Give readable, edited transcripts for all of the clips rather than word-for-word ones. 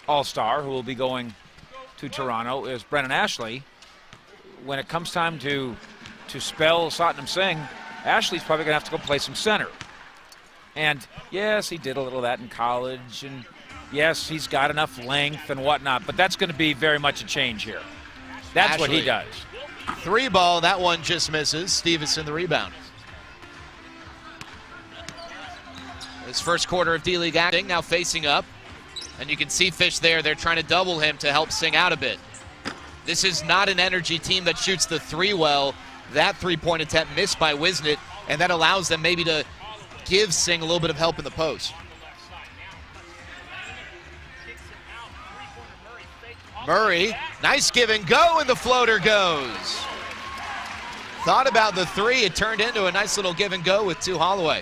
all-star who will be going to Toronto, is Brennan Ashley. When it comes time to spell Satnam Singh, Ashley's probably going to have to go play some center. And yes, he did a little of that in college, and yes, he's got enough length and whatnot, but that's going to be very much a change here. That's Ashley, what he does. 3 ball, that one just misses. Stevenson the rebound. His first quarter of D-League acting, now facing up. And you can see Fish there. They're trying to double him to help Singh out a bit. This is not an energy team that shoots the 3 well. That 3-point attempt missed by Wisnett, and that allows them maybe to give Singh a little bit of help in the post. Murray, nice give and go, and the floater goes. Thought about the 3, it turned into a nice little give and go with 2 Holloway.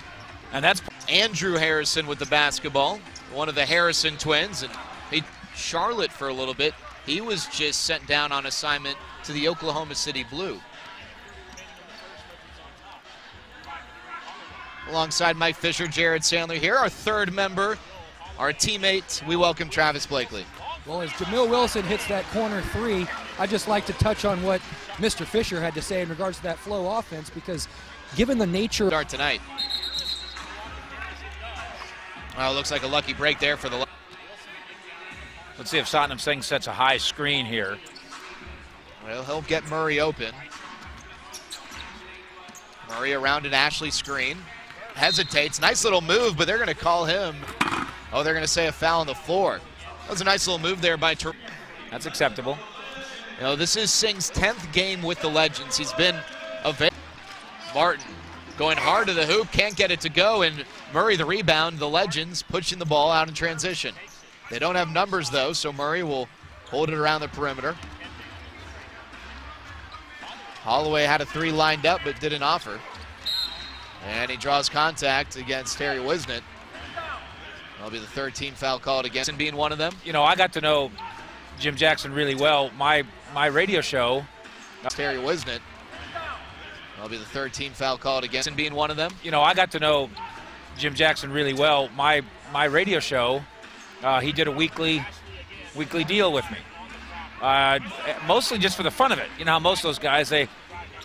And that's Andrew Harrison with the basketball, one of the Harrison twins, and he Charlotte for a little bit. He was just sent down on assignment to the Oklahoma City Blue. Alongside Mike Fisher, Jared Sandler here, our 3rd member, our teammate. We welcome Travis Blakely. Well, as Jamil Wilson hits that corner 3, I'd just like to touch on what Mr. Fisher had to say in regards to that flow offense, because given the nature... Start tonight. Well, looks like a lucky break there for the... Let's see if Satnam Singh sets a high screen here. Well, he'll get Murray open. Murray around an Ashley screen. Hesitates. Nice little move, but they're going to call him... Oh, they're going to say a foul on the floor. That was a nice little move there by Toure. That's acceptable. You know, this is Singh's 10th game with the Legends. He's been available. Martin going hard to the hoop, can't get it to go, and Murray the rebound. The Legends pushing the ball out in transition. They don't have numbers, though, so Murray will hold it around the perimeter. Holloway had a 3 lined up, but didn't offer. And he draws contact against Terry Wisnett. That'll be the 3rd team foul called against him, being one of them. You know, I got to know Jim Jackson really well. My radio show. Terry Wisnett. That'll be the 3rd team foul called against him, being one of them. You know, I got to know Jim Jackson really well. My radio show, he did a weekly deal with me. Mostly just for the fun of it. You know how most of those guys, they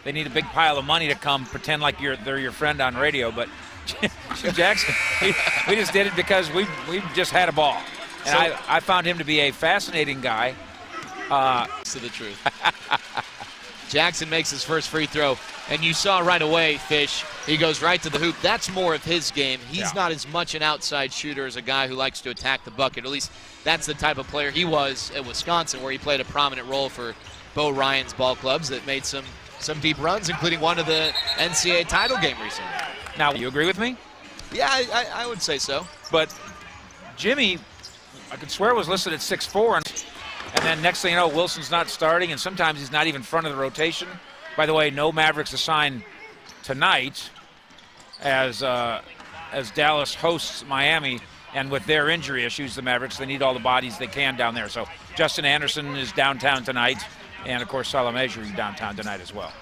need a big pile of money to come pretend like they're your friend on radio, but Jim Jackson, we just did it because we just had a ball. And so, I found him to be a fascinating guy. To the truth. Jackson makes his first free throw, and you saw right away, Fish, he goes right to the hoop. That's more of his game. He's not as much an outside shooter as a guy who likes to attack the bucket. At least that's the type of player he was at Wisconsin, where he played a prominent role for Bo Ryan's ball clubs that made some deep runs, including one of the NCAA title game recently. Now, you agree with me? Yeah, I would say so. But Jimmy, I could swear, was listed at 6'4", and then next thing you know, Wilson's not starting, and sometimes he's not even front of the rotation. By the way, no Mavericks assigned tonight as Dallas hosts Miami, and with their injury issues, the Mavericks, they need all the bodies they can down there. So Justin Anderson is downtown tonight, and of course Salah Mejri is downtown tonight as well.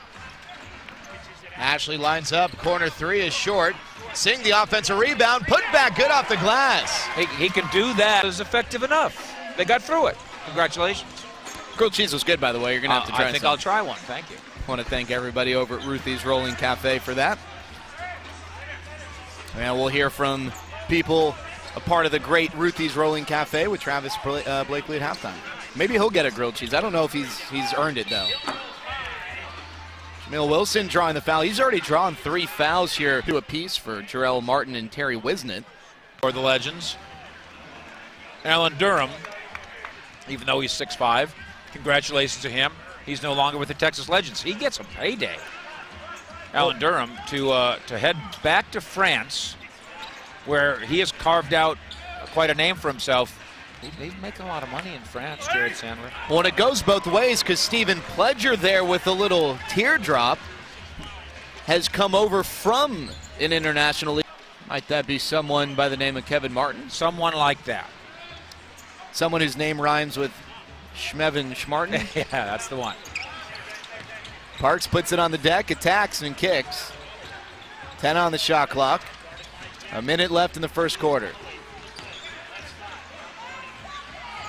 Ashley lines up, corner 3 is short. Singh the offensive rebound, put back good off the glass. He can do that. It was effective enough. They got through it. Congratulations. Grilled cheese was good, by the way. You're going to have to try I think I'll try one. Thank you. I want to thank everybody over at Ruthie's Rolling Cafe for that. And we'll hear from people a part of the great Ruthie's Rolling Cafe with Travis Blakely at halftime. Maybe he'll get a grilled cheese. I don't know if he's earned it, though. Jamil Wilson drawing the foul. He's already drawn 3 fouls here. 2 apiece for Jarrell Martin and Terry Wisnett. For the Legends. Alan Durham, even though he's 6'5", congratulations to him. He's no longer with the Texas Legends. He gets a payday. Alan Durham to head back to France, where he has carved out quite a name for himself. He's making a lot of money in France, Jared Sandler. Well, and it goes both ways, because Stephen Pledger there with a little teardrop has come over from an international league. Might that be someone by the name of Kevin Martin? Someone like that. Someone whose name rhymes with Schmevin Schmartin? Yeah, that's the one. Parks puts it on the deck, attacks and kicks. 10 on the shot clock. A minute left in the first quarter.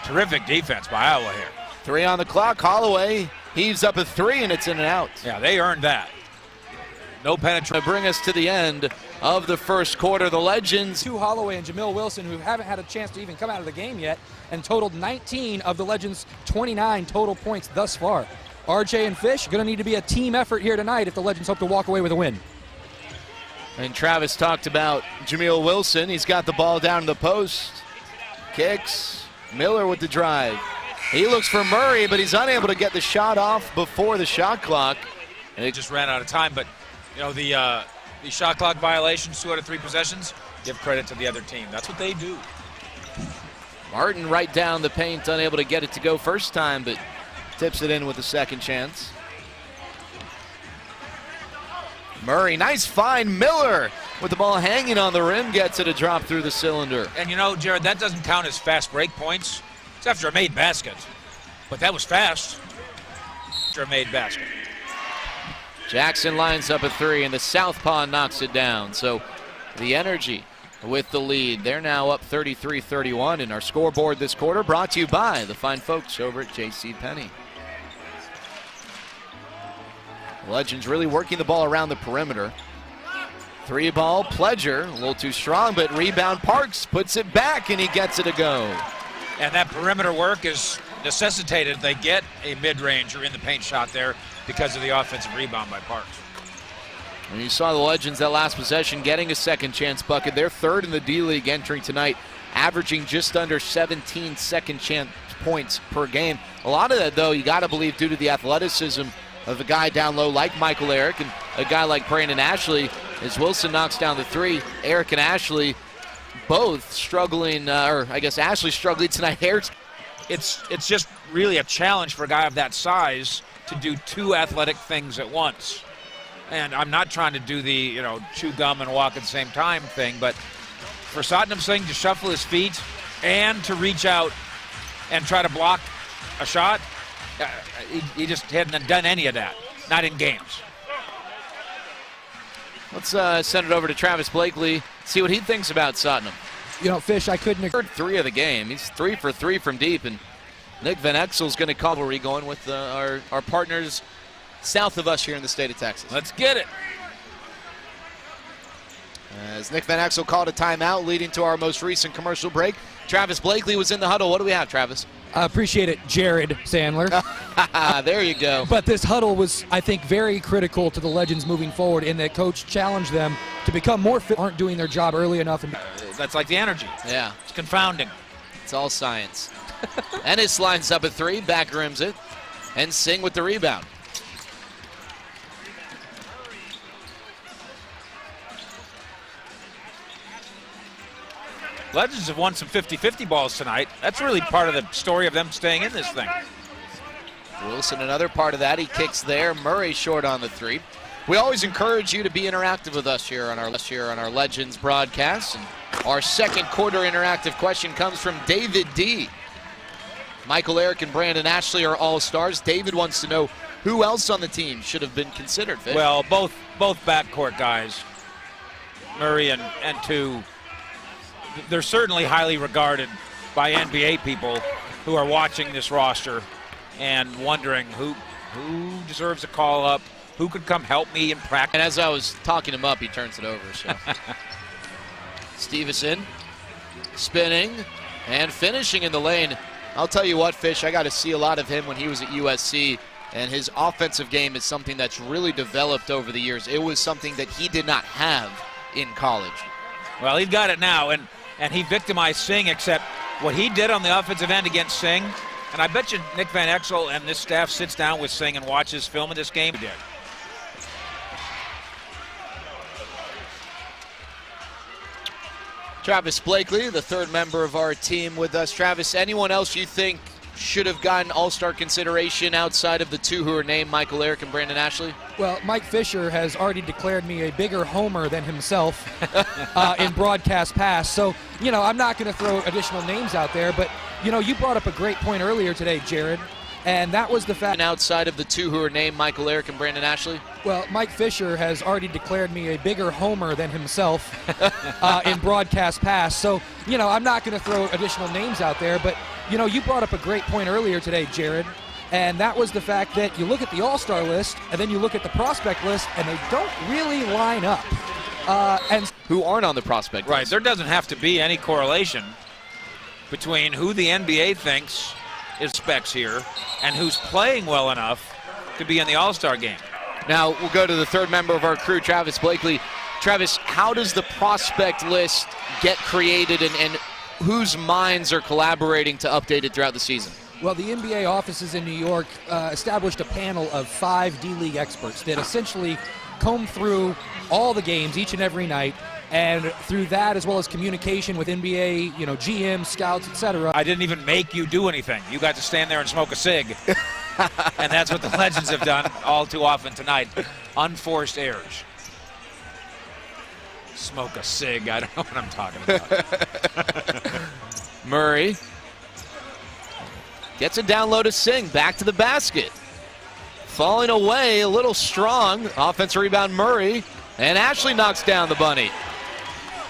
Terrific defense by Iowa here. 3 on the clock. Holloway heaves up a 3, and it's in and out. Yeah, they earned that. No penetration. To bring us to the end of the first quarter, the Legends. To Holloway and Jamil Wilson, who haven't had a chance to even come out of the game yet, and totaled 19 of the Legends' 29 total points thus far. RJ and Fish going to need to be a team effort here tonight if the Legends hope to walk away with a win. And Travis talked about Jamil Wilson. He's got the ball down to the post. Kicks. Miller with the drive. He looks for Murray, but he's unable to get the shot off before the shot clock. And they just ran out of time. But, you know, the shot clock violations, 2 out of 3 possessions, give credit to the other team. That's what they do. Martin right down the paint, unable to get it to go first time, but tips it in with a second chance. Murray, nice find. Miller with the ball hanging on the rim, gets it a drop through the cylinder. And you know, Jared, that doesn't count as fast break points. It's after a made basket. But that was fast after a made basket. Jackson lines up a 3, and the southpaw knocks it down. So the Energy with the lead. They're now up 33-31 in our scoreboard this quarter, brought to you by the fine folks over at JCPenney. Legends really working the ball around the perimeter. 3 ball, Pledger, a little too strong, but rebound Parks puts it back, and he gets it to go. And that perimeter work is necessitated. They get a mid-range or in the paint shot there because of the offensive rebound by Parks. And you saw the Legends that last possession getting a second chance bucket. They're 3rd in the D-League entering tonight, averaging just under 17 second chance points per game. A lot of that, though, you got to believe due to the athleticism of a guy down low like Michael Eric and a guy like Brandon Ashley. As Wilson knocks down the 3, Eric and Ashley both struggling, or I guess Ashley struggling tonight. It's just really a challenge for a guy of that size to do 2 athletic things at once. And I'm not trying to do the, you know, chew gum and walk at the same time thing, but for Satnam Singh to shuffle his feet and to reach out and try to block a shot, he just hadn't done any of that, not in games. Let's send it over to Travis Blakely, see what he thinks about Satnam. You know, Fish, I couldn't agree. 3 of the game. He's 3 for 3 from deep, and Nick Van Exel's going to call. Where are we going with our partners south of us here in the state of Texas? Let's get it. As Nick Van Exel called a timeout, leading to our most recent commercial break. Travis Blakely was in the huddle. What do we have, Travis? I appreciate it, Jared Sandler. There you go. But this huddle was, I think, very critical to the Legends moving forward in that coach challenged them to become more fit, aren't doing their job early enough. And that's like the Energy. Yeah. It's confounding. It's all science. Ennis lines up a 3, back rims it, and Singh with the rebound. Legends have won some 50-50 balls tonight. That's really part of the story of them staying in this thing. Wilson, another part of that. He kicks there. Murray short on the 3. We always encourage you to be interactive with us here on our Legends broadcast. And our second quarter interactive question comes from David D. Michael Eric and Brandon Ashley are all-stars. David wants to know who else on the team should have been considered. Fish? Well, both backcourt guys, Murray and 2. They're certainly highly regarded by NBA people who are watching this roster and wondering who deserves a call up, who could come help me in practice. And as I was talking him up, he turns it over. So Stevenson spinning and finishing in the lane. I'll tell you what, Fish, I got to see a lot of him when he was at USC, and his offensive game is something that's really developed over the years. It was something that he did not have in college. Well, he's got it now, and he victimized Singh, except what he did on the offensive end against Singh, and I bet you Nick Van Exel and this staff sits down with Singh and watches film of this game. He did. Travis Blakely, the 3rd member of our team with us. Travis, anyone else you think should have gotten all-star consideration outside of the 2 who are named, Michael Eric and Brandon Ashley? Well, Mike Fisher has already declared me a bigger homer than himself in broadcast past. So, you know, I'm not going to throw additional names out there. But, you know, you brought up a great point earlier today, Jared. And that was the fact. And outside of the 2 who are named, Michael Eric and Brandon Ashley? Well, Mike Fisher has already declared me a bigger homer than himself in broadcast past. So, you know, I'm not going to throw additional names out there. But, You know, you brought up a great point earlier today, Jared, and that was the fact that you look at the All-Star list and then you look at the prospect list and they don't really line up. And who aren't on the prospect list. Right, there doesn't have to be any correlation between who the NBA thinks is specs here and who's playing well enough to be in the All-Star game. Now we'll go to the third member of our crew, Travis Blakely. Travis, how does the prospect list get created and whose minds are collaborating to update it throughout the season? Well, the NBA offices in New York established a panel of 5 D-League experts that essentially comb through all the games each and every night, and through that, as well as communication with NBA, you know, GM, scouts, etc. I didn't even make you do anything. You got to stand there and smoke a cig. And that's what the Legends have done all too often tonight. Unforced errors. Smoke a cig. I don't know what I'm talking about. Murray gets a down low to Singh. Back to the basket. Falling away a little strong. Offensive rebound, Murray. And Ashley knocks down the bunny.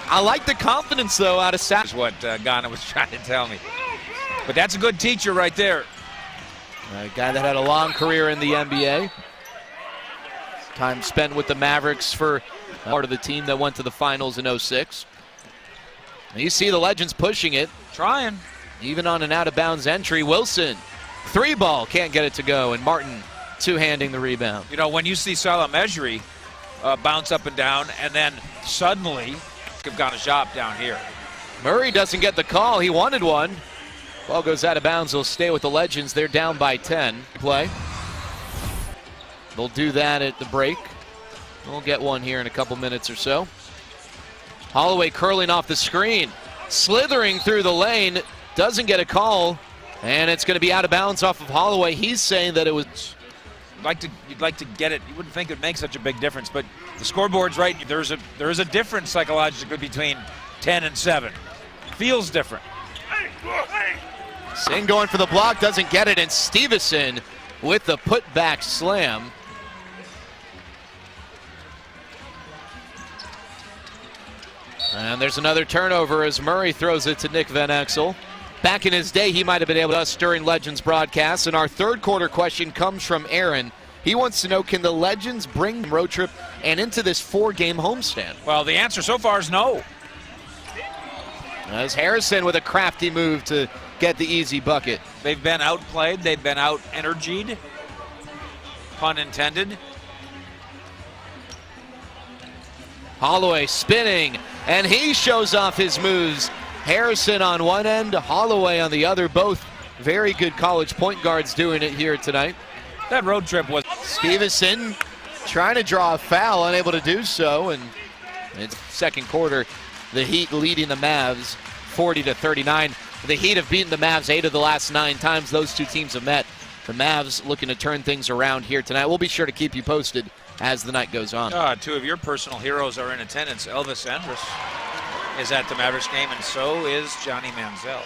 I like the confidence, though, out of Sack. Is what Ghana was trying to tell me. But that's a good teacher right there. A guy that had a long career in the NBA. Time spent with the Mavericks for part of the team that went to the finals in 06. And you see the Legends pushing it. Trying. Even on an out-of-bounds entry, Wilson, 3-ball, can't get it to go, and Martin two-handing the rebound. You know, when you see Salah Mejri bounce up and down, and then suddenly have gone a shot down here. Murray doesn't get the call. He wanted one. Ball goes out of bounds. They'll stay with the Legends. They're down by 10. Play. They'll do that at the break. We'll get one here in a couple minutes or so. Holloway curling off the screen, slithering through the lane, doesn't get a call, and it's going to be out of bounds off of Holloway. He's saying that it was... You'd like to get it. You wouldn't think it would make such a big difference, but the scoreboard's right. There is a difference psychologically between 10 and 7. Feels different. Singh going for the block, doesn't get it, and Stevenson with the putback slam. And there's another turnover as Murray throws it to Nick Van Exel. Back in his day, he might have been able to us during Legends broadcasts. And our third quarter question comes from Aaron. He wants to know, can the Legends bring road trip and into this 4-game homestand? Well, the answer so far is no. As Harrison with a crafty move to get the easy bucket. They've been outplayed. They've been out-energied. Pun intended. Holloway spinning, and he shows off his moves. Harrison on one end, Holloway on the other. Both very good college point guards doing it here tonight. That road trip was... Stevenson trying to draw a foul, unable to do so. And it's second quarter, the Heat leading the Mavs 40-39. The Heat have beaten the Mavs 8 of the last 9 times those two teams have met. The Mavs looking to turn things around here tonight. We'll be sure to keep you posted as the night goes on. 2 of your personal heroes are in attendance. Elvis Andrus is at the Mavericks game, and so is Johnny Manziel.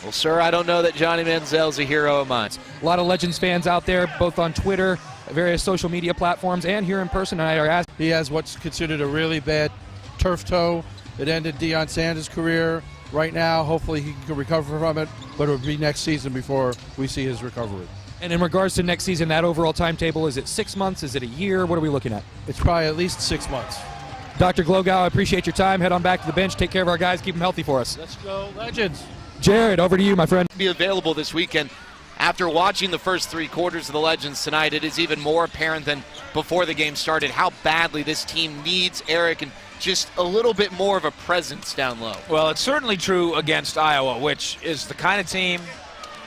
Well, sir, I don't know that Johnny Manziel's a hero of mine. A lot of Legends fans out there, both on Twitter, various social media platforms, and here in person. And I are asking. He has what's considered a really bad turf toe. It ended Deion Sanders' career. Right now, hopefully he can recover from it, but it'll be next season before we see his recovery. And in regards to next season, that overall timetable, is it 6 months? Is it a year? What are we looking at? It's probably at least 6 months. Dr. Glogow, I appreciate your time. Head on back to the bench. Take care of our guys. Keep them healthy for us. Let's go, Legends. Jared, over to you, my friend. Be available this weekend. After watching the first 3 quarters of the Legends tonight, it is even more apparent than before the game started how badly this team needs Eric and just a little bit more of a presence down low. Well, it's certainly true against Iowa, which is the kind of team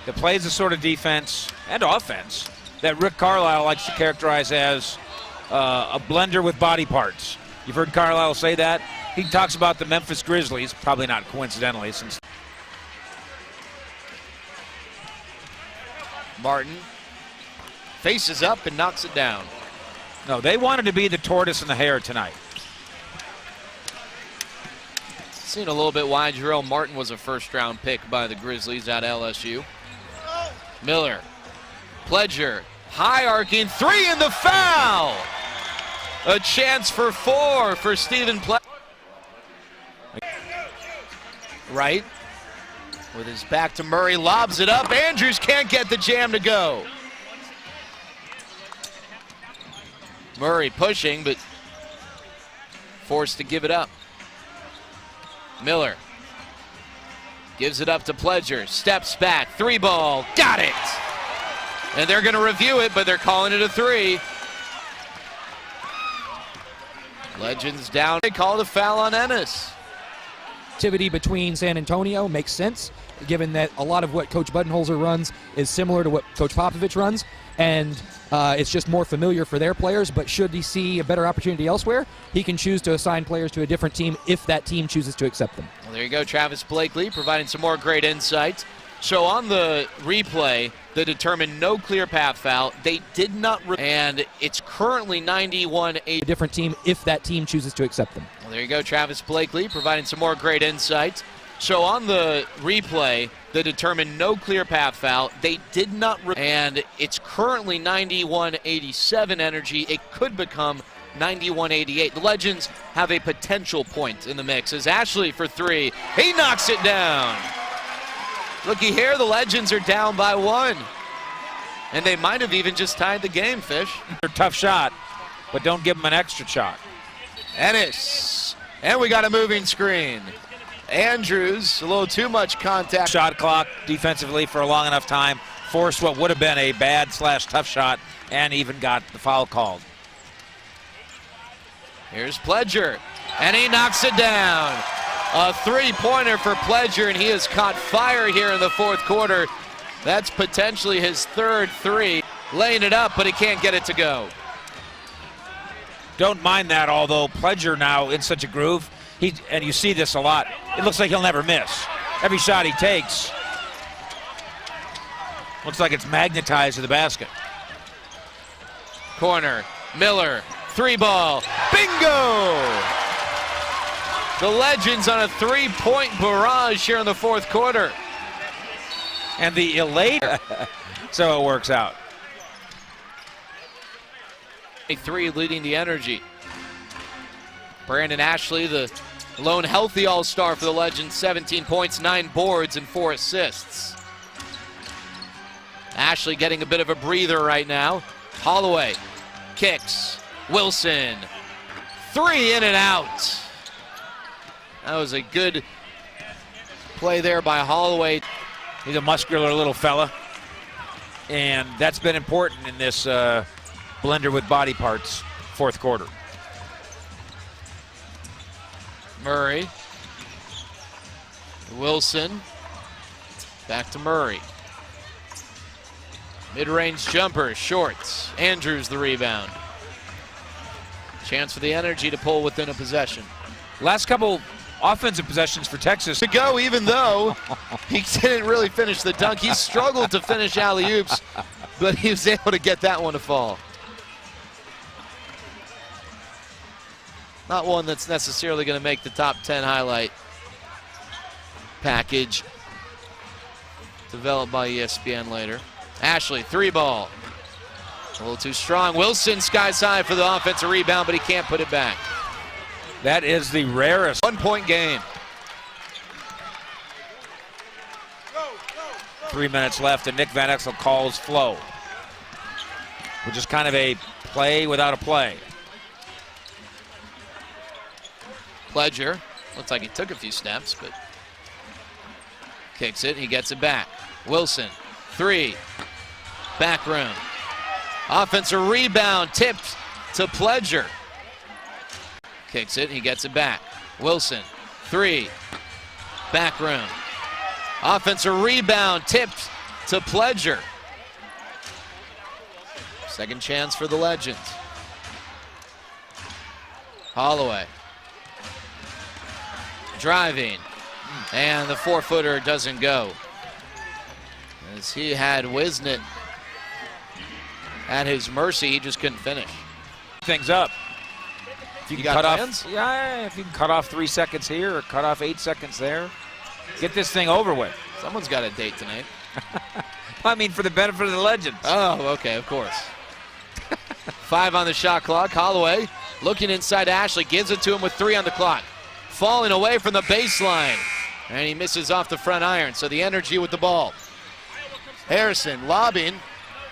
that plays the sort of defense and offense that Rick Carlisle likes to characterize as a blender with body parts. You've heard Carlisle say that. He talks about the Memphis Grizzlies, probably not coincidentally, since Martin faces up and knocks it down. No, they wanted to be the tortoise and the hare tonight. Seen a little bit why Jarrell Martin was a first-round pick by the Grizzlies at LSU. Miller, Pledger, high arcing, 3 in the foul! A chance for 4 for Stephen Pledger. Right. With his back to Murray, lobs it up. Andrews can't get the jam to go. Murray pushing, but forced to give it up. Miller gives it up to Pledger, steps back, 3-ball, got it! And they're gonna review it, but they're calling it a 3. Legends down, they called a foul on Ennis. Activity between San Antonio makes sense, given that a lot of what Coach Budenholzer runs is similar to what Coach Popovich runs, and it's just more familiar for their players. But should he see a better opportunity elsewhere, he can choose to assign players to a different team if that team chooses to accept them. Well, there you go, Travis Blakely providing some more great insights. So on the replay that determined no clear path foul, they did not, and it's currently 91-8. A different team if that team chooses to accept them. Well, there you go, Travis Blakely providing some more great insights. So on the replay that determined no clear path foul, they did not, and it's currently 91-87 energy. It could become 91-88. The Legends have a potential point in the mix as Ashley for 3. He knocks it down. Looky here, the Legends are down by 1. And they might have even just tied the game, Fish. Tough shot, but don't give them an extra shot. Ennis. And we got a moving screen. Andrews, a little too much contact. Shot clock defensively for a long enough time, forced what would have been a bad/tough shot, and even got the foul called. Here's Pledger, and he knocks it down. A 3-pointer for Pledger, and he has caught fire here in the 4th quarter. That's potentially his 3rd 3. Laying it up, but he can't get it to go. Don't mind that, although Pledger now in such a groove, and you see this a lot, it looks like he'll never miss. Every shot he takes looks like it's magnetized to the basket. Corner, Miller, 3-ball, bingo! The Legends on a 3-point barrage here in the 4th quarter. And the elate, so it works out. A 3 leading the energy. Brandon Ashley, the lone healthy all-star for the Legends, 17 points, 9 boards, and 4 assists. Ashley getting a bit of a breather right now. Holloway kicks. Wilson, 3 in and out. That was a good play there by Holloway. He's a muscular little fella, and that's been important in this blender with body parts 4th quarter. Murray, Wilson, back to Murray. Mid-range jumper, shorts. Andrews the rebound. Chance for the energy to pull within a possession. Last couple offensive possessions for Texas. To go, even though he didn't really finish the dunk. He struggled to finish alley-oops, but he was able to get that one to fall. Not one that's necessarily going to make the top 10 highlight package developed by ESPN later. Ashley, 3-ball. A little too strong. Wilson skies high for the offensive rebound, but he can't put it back. That is the rarest 1-point game. 3 minutes left, and Nick Van Exel calls flow, which is kind of a play without a play. Pledger, looks like he took a few steps, but kicks it, he gets it back. Wilson, 3, back room. Offensive rebound, tipped to Pledger. Kicks it, he gets it back. Wilson, 3, back room. Offensive rebound, tipped to Pledger. Second chance for the Legends. Holloway. Driving, and the 4-footer doesn't go. As he had Wisnett at his mercy, he just couldn't finish. Things up. If you can got cut plans? off, yeah, if you can cut off 3 seconds here or cut off 8 seconds there, get this thing over with. Someone's got a date tonight. I mean, for the benefit of the Legends. Oh, okay, of course. 5 on the shot clock. Holloway looking inside Ashley, gives it to him with 3 on the clock. Falling away from the baseline. And he misses off the front iron, so the Energy with the ball. Harrison lobbing.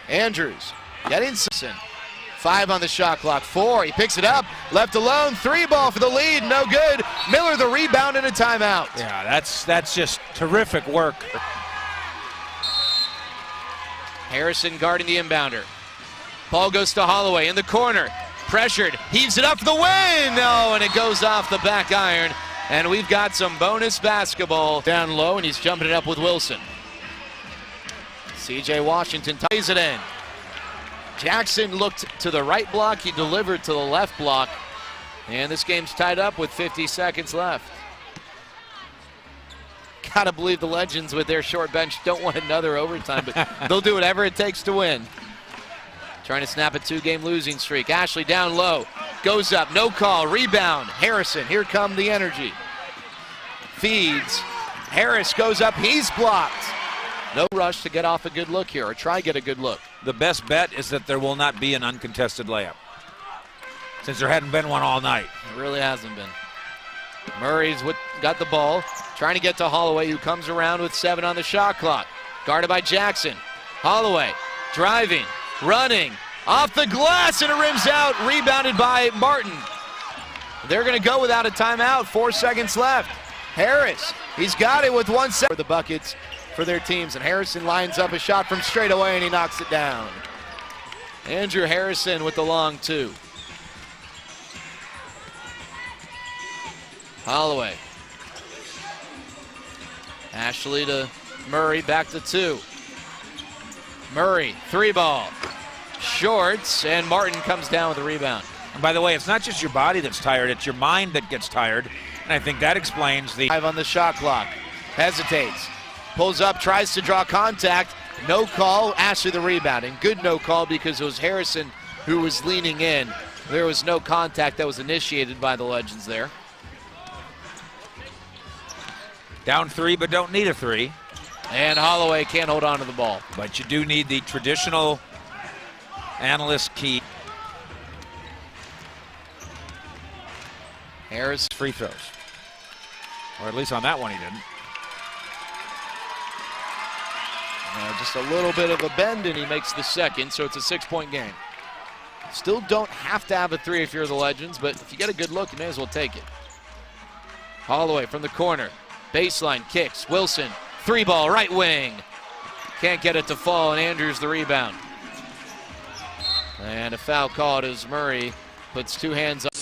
Andrews getting Simpson. 5 on the shot clock. 4. He picks it up. Left alone. 3 ball for the lead. No good. Miller the rebound and a timeout. Yeah, that's just terrific work. Harrison guarding the inbounder. Ball goes to Holloway in the corner. Pressured. Heaves it up for the win. No, and it goes off the back iron. And we've got some bonus basketball. Down low, and he's jumping it up with Wilson. C.J. Washington ties it in. Jackson looked to the right block. He delivered to the left block. And this game's tied up with 50 seconds left. Gotta believe the Legends with their short bench don't want another overtime, but they'll do whatever it takes to win. Trying to snap a 2-game losing streak. Ashley down low. Goes up. No call. Rebound. Harrison. Here come the Energy. Feeds. Harris goes up. He's blocked. No rush to get off a good look here, or try get a good look. The best bet is that there will not be an uncontested layup, since there hadn't been one all night. It really hasn't been. Murray's got the ball. Trying to get to Holloway, who comes around with 7 on the shot clock. Guarded by Jackson. Holloway driving. Running, off the glass, and it rims out, rebounded by Martin. They're going to go without a timeout, 4 seconds left. Harris, he's got it with 1 second. For the buckets for their teams, and Harrison lines up a shot from straight away, and he knocks it down. Andrew Harrison with the long 2. Holloway. Ashley to Murray, back to 2. Murray, 3 ball. Shorts, and Martin comes down with the rebound. And by the way, it's not just your body that's tired, it's your mind that gets tired. And I think that explains the 5 on the shot clock. Hesitates. Pulls up, tries to draw contact. No call. Ashley the rebound. And good no call because it was Harrison who was leaning in. There was no contact that was initiated by the Legends there. down 3 but don't need a 3. And Holloway can't hold on to the ball. But you do need the traditional analyst key. Harris free throws. Or at least on that one he didn't. Just a little bit of a bend, and he makes the second, so it's a 6-point game. Still don't have to have a 3 if you're the Legends, but if you get a good look, you may as well take it. Holloway from the corner. Baseline kicks. Wilson, 3 ball, right wing. Can't get it to fall, and Andrews the rebound. And a foul called as Murray puts 2 hands up.